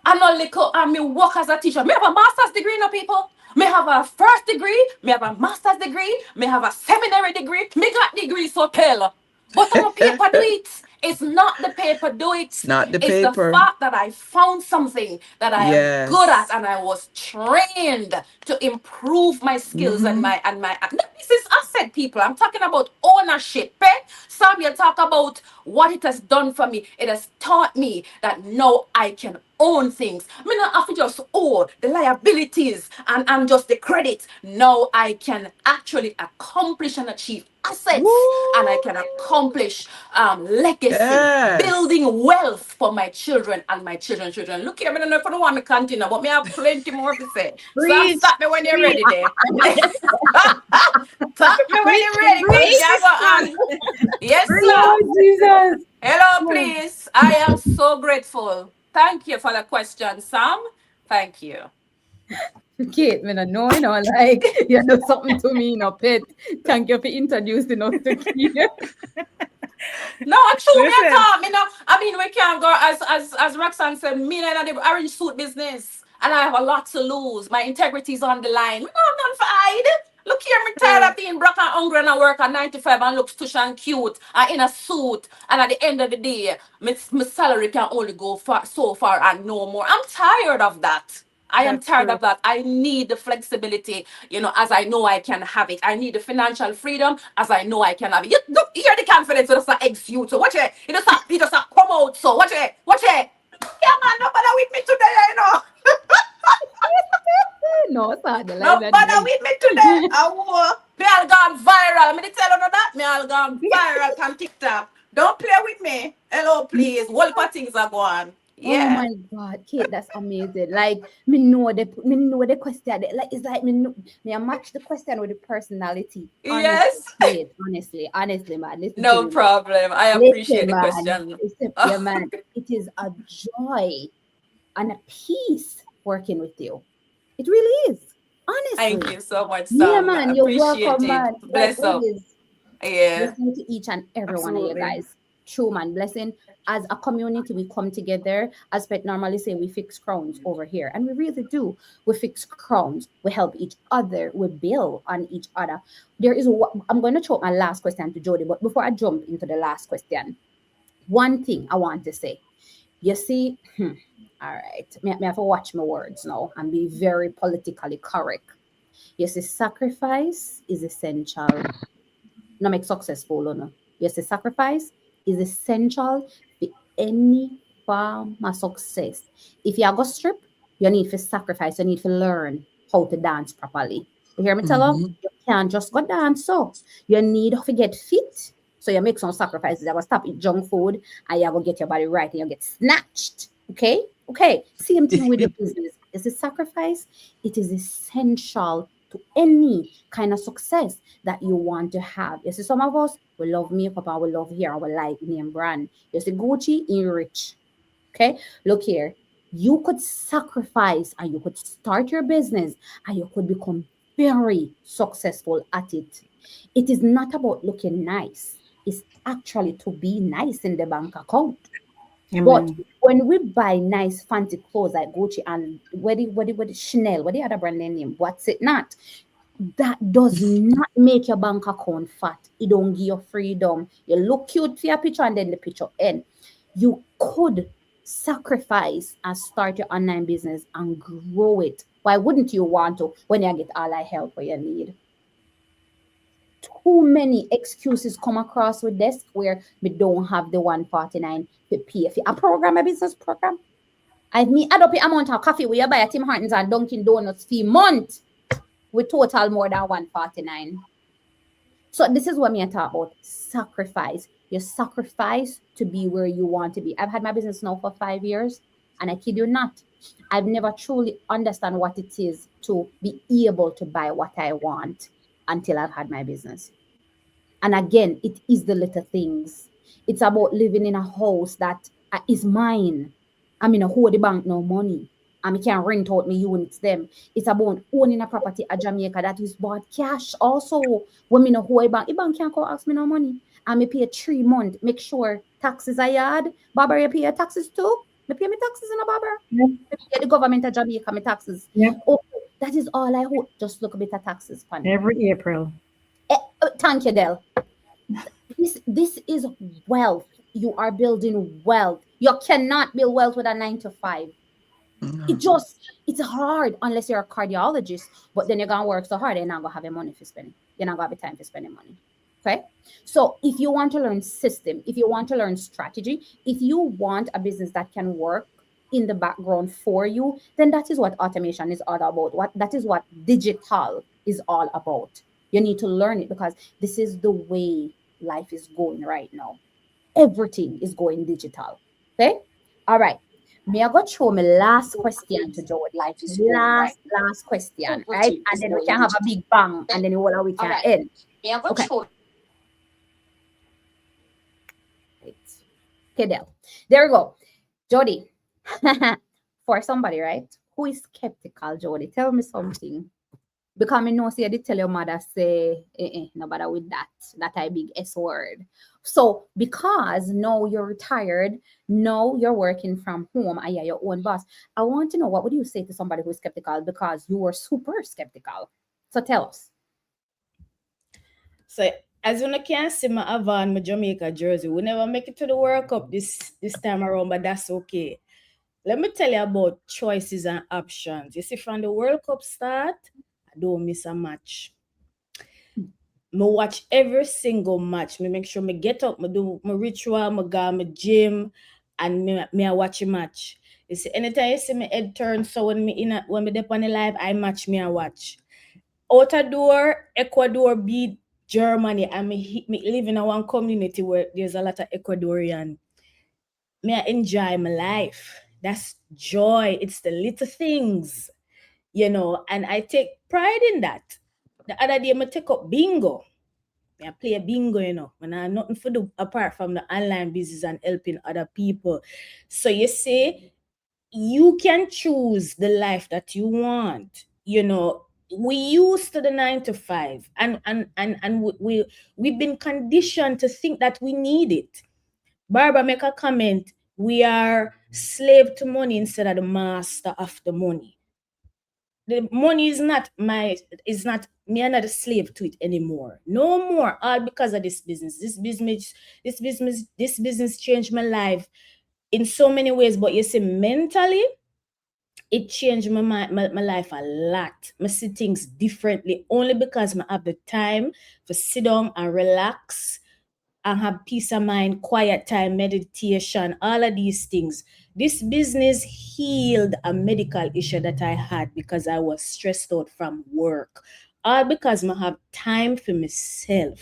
And a little, and me work as a teacher. Me have a master's degree, you know, people. Me have a first degree, me have a master's degree, me have a seminary degree. Me got degrees so tell. But on paper do it. It's not the paper do it. It's not the It's the paper. fact that I found something that I am good Yes. at, and I was trained to improve my skills and Mhm. my. This is asset, people. I'm talking about ownership. Eh? Some you talk about what it has done for me. It has taught me that now I can own things. Me not have to just owe the liabilities and just the credit. Now I can actually accomplish and achieve assets, and I can accomplish legacy, Yes. building wealth for my children and my children's children. Look here, I don't know if I don't want me continue, but me have plenty more to say. So Preach, stop me when you're preach. ready there. Stop me when you're ready, because you go on. Yes, sir. Oh, Jesus. Hello, please. I am so grateful. Thank you for the question, Sam. Thank you. Kate, me no know, you know, like you know something to me, you know, pet. Thank you for introducing us to Kate. No, true, me Listen. at all. Me no, I mean, we can't go as Roxanne said, me and the orange suit business, and I have a lot to lose. My integrity is on the line. Me no have none for hide. Look here, me tired of being broke and hungry, and I work at 95 and looks tush and cute and in a suit. And at the end of the day, my salary can only go so far and no more. I'm tired of that. I am That's tired true. of that. I need the flexibility, you know, as I know I can have it. I need the financial freedom as I know I can have it. You look, hear the confidence, it just exude. So watch it. It just come out. So watch it. Watch it. Yeah, man, no bother with me today, you know. No, it's not the No line. bother with me today. Me all gone viral. Me dey tell you that. Me all gone viral on TikTok. Don't play with me. Hello, please. What things are going? Oh Yeah. my God, Kate, that's amazing. Like me know the question. Like it's like me I match the question with the personality. Honestly, Yes. Kate, honestly, man. Listen to No me. problem. I Listen, appreciate the man. question. Listen, yeah, man. It is a joy and a peace working with you. It really is. Thank Honestly. you so much, Yeah, Sam. man. You're Appreciate welcome, it. man. Like Bless up. always. Yeah. Blessing to each and every one of you Absolutely. guys. True, man. Blessing. As a community, we come together. As Pet normally say, we fix crowns over here. And we really do. We fix crowns. We help each other. We build on each other. I'm going to throw my last question to Jody. But before I jump into the last question, one thing I want to say. You see, all right. Me have to watch my words now and be very politically correct. You see, sacrifice is essential. No make successful, no. You see, sacrifice is essential for any form of success. If you are go strip, you need to sacrifice. You need to learn how to dance properly. You hear me tell you? Mhm. You can't just go dance. So you need to get fit. So you make some sacrifices. You go stop eat junk food and you go get your body right and you get snatched. Okay? Okay. Same thing with your business. It's a sacrifice. It is essential to any kind of success that you want to have. You see, some of us we love makeup and we love hair and we like name brand. You see, Gucci in rich. Okay, look here. You could sacrifice and you could start your business and you could become very successful at it. It is not about looking nice. It's actually to be nice in the bank account. But Amen. when we buy nice fancy clothes like Gucci and what the Chanel, what the other brand name, what's it not? That does not make your bank account fat. It don't give you freedom. You look cute for your picture and then the picture end. You could sacrifice and start your online business and grow it. Why wouldn't you want to when you get all the help where you need? Too many excuses come across with desk where we don't have the 149 to pay for a program, a business program. I mean, add up the amount of coffee we buy at Tim Hortons and Dunkin' Donuts fee month. We total more than 149. So this is what me I talk about sacrifice. You sacrifice to be where you want to be. I've had my business now for 5 years, and I kid you not, I've never truly understand what it is to be able to buy what I want until I've had my business. And again, it is the little things. It's about living in a house that is mine. I mean, hold the bank no money. and me can rent out my units them. It's about owning a property at Jamaica that is bought cash. Also, when me know who a bank can't come ask me no money. And me pay 3 months. Make sure taxes are yard. Barbara, you pay your taxes too? Me pay my taxes in a Barbara. Yeah. Me pay the government of Jamaica my taxes. Yeah. Oh, that is all I hope. Just look a bit of taxes, pan. Every April. Thank you, Del. This is wealth. You are building wealth. You cannot build wealth with a 9 to 5. It's hard unless you're a cardiologist, but then you're gonna work so hard, you're not gonna have the money for spending. You're not gonna have the time for spending money. Okay. So if you want to learn system, if you want to learn strategy, if you want a business that can work in the background for you, then that is what automation is all about. That is what digital is all about. You need to learn it because this is the way life is going right now. Everything is going digital. Okay. All right. Me, I got show my last question to Joe. Last question, right? And then we can have a big bang, and then we can end. Okay. Okay, there we go. Jody, for somebody, right, who is skeptical, Jody, tell me something. Because I know, say, I did tell your mother, say, no bother with that I big S word. So, because now you're retired, now you're working from home, and you're your own boss, I want to know, what would you say to somebody who's skeptical because you were super skeptical? So, tell us. So, as you can see, my Avon, my Jamaica jersey, we never make it to the World Cup this time around, but that's okay. Let me tell you about choices and options. You see, from the World Cup start, I don't miss a match. Me watch every single match. Me make sure me get up, me do my ritual, me go my gym, and me I watch a match. You see, anytime you see me head turn, so when me dip on the live, I match me and watch. Outer door, Ecuador beat Germany, and me live in one community where there's a lot of Ecuadorian. Me I enjoy my life. That's joy. It's the little things, you know, and I take pride in that. The other day, I take up bingo. I play a bingo, you know, when I have nothing to do apart from the online business and helping other people. So you see, you can choose the life that you want. You know, we used to the 9 to 5, and we've been conditioned to think that we need it. Barbara make a comment. We are slave to money instead of the master of the money. The money is not me. I'm not a slave to it anymore. No more. All because of this business. This business changed my life in so many ways. But you see, mentally, it changed my life a lot. I see things differently only because I have the time to sit down and relax and have peace of mind, quiet time, meditation, all of these things. This business healed a medical issue that I had because I was stressed out from work. All because I have time for myself.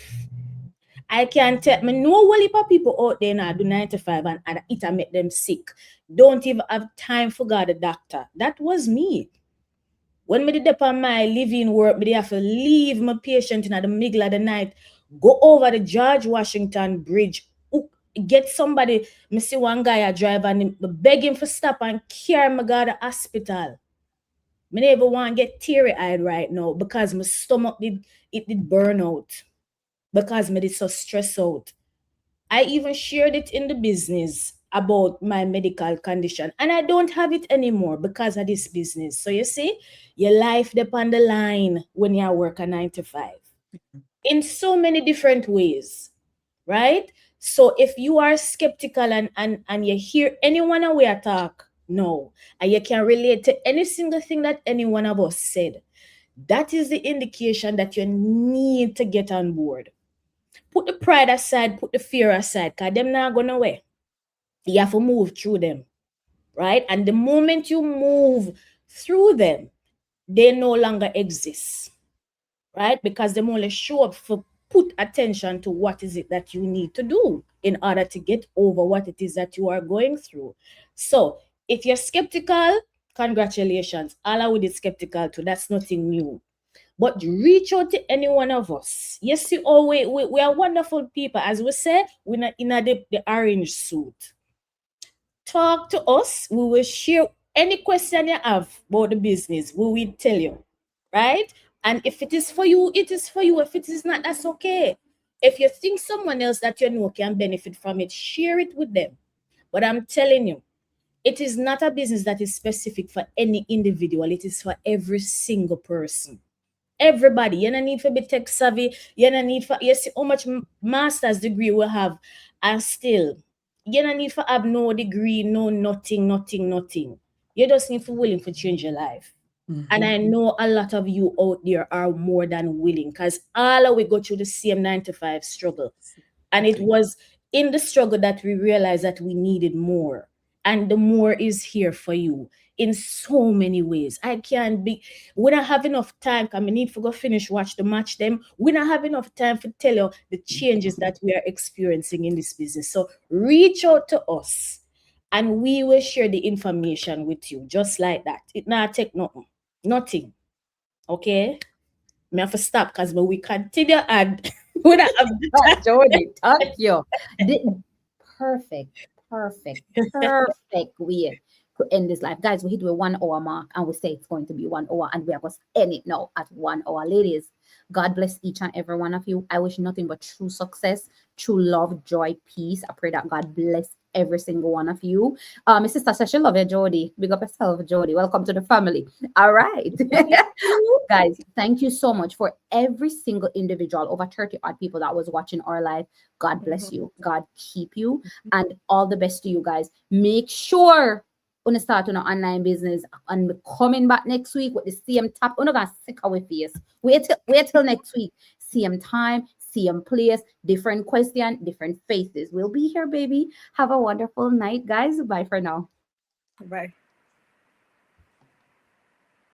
I can tell me know a heap of people out there now do 9 to 5 and it and make them sick. Don't even have time for God the doctor. That was me. When me did on my living work, me have to leave my patient in the middle of the night, go over the George Washington Bridge, get somebody. Me see one guy a drive and beg him for stop and carry me to the hospital. Me never want to get teary-eyed right now because my stomach did burn out. Because me did so stressed out. I even shared it in the business about my medical condition, and I don't have it anymore because of this business. So you see, your life depends on the line when you work a 9 to 5 in so many different ways, right? So if you are skeptical and you hear anyone away talk, no, and you can relate to any single thing that any one of us said, that is the indication that you need to get on board. Put the pride aside, put the fear aside, because them not going away. You have to move through them, right? And the moment you move through them, they no longer exist, right? Because they only show up for put attention to what is it that you need to do in order to get over what it is that you are going through. So if you're skeptical, congratulations. All I would be skeptical too. That's nothing new. But reach out to any one of us. You see, we are wonderful people. As we said, we're not in the orange suit. Talk to us. We will share Any question you have about the business, we will tell you, right? And if it is for you, it is for you. If it is not, that's okay. If you think someone else that you know can benefit from it, share it with them. But I'm telling you, it is not a business that is specific for any individual. It is for every single person. Everybody. You don't need to be tech savvy. You don't need for, you see how much master's degree we have, and still, you don't need to have no degree, no nothing. You just need to be willing to change your life. And I know a lot of you out there are more than willing, because all of we go through the same 9 to 5 struggle. And it was in the struggle that we realized that we needed more. And the more is here for you in so many ways. We don't have enough time. I need to go finish, watch the match them. We don't have enough time to tell you the changes that we are experiencing in this business. So reach out to us and we will share the information with you just like that. It not take nothing. Okay? Me have to stop because we continue and we don't have Oh, Jody, thank you. Perfect way to end this life. Guys, we hit the 1 hour mark and we say it's going to be 1 hour and we are going to end it now at 1 hour. Ladies, God bless each and every one of you. I wish nothing but true success, true love, joy, peace. I pray that God bless every single one of you. My sister says she love you, Jody. Big up yourself, Jody. Welcome to the family. All right. Guys, thank you so much for every single individual, over 30 odd people that was watching our live. God bless you. God keep you. And all the best to you guys. Make sure when you start on an online business and coming back next week with the same tap. We're not gonna sick our face. Wait till next week. Same time, same place, different question, different faces. We'll be here, baby. Have a wonderful night, guys. Bye for now. Bye.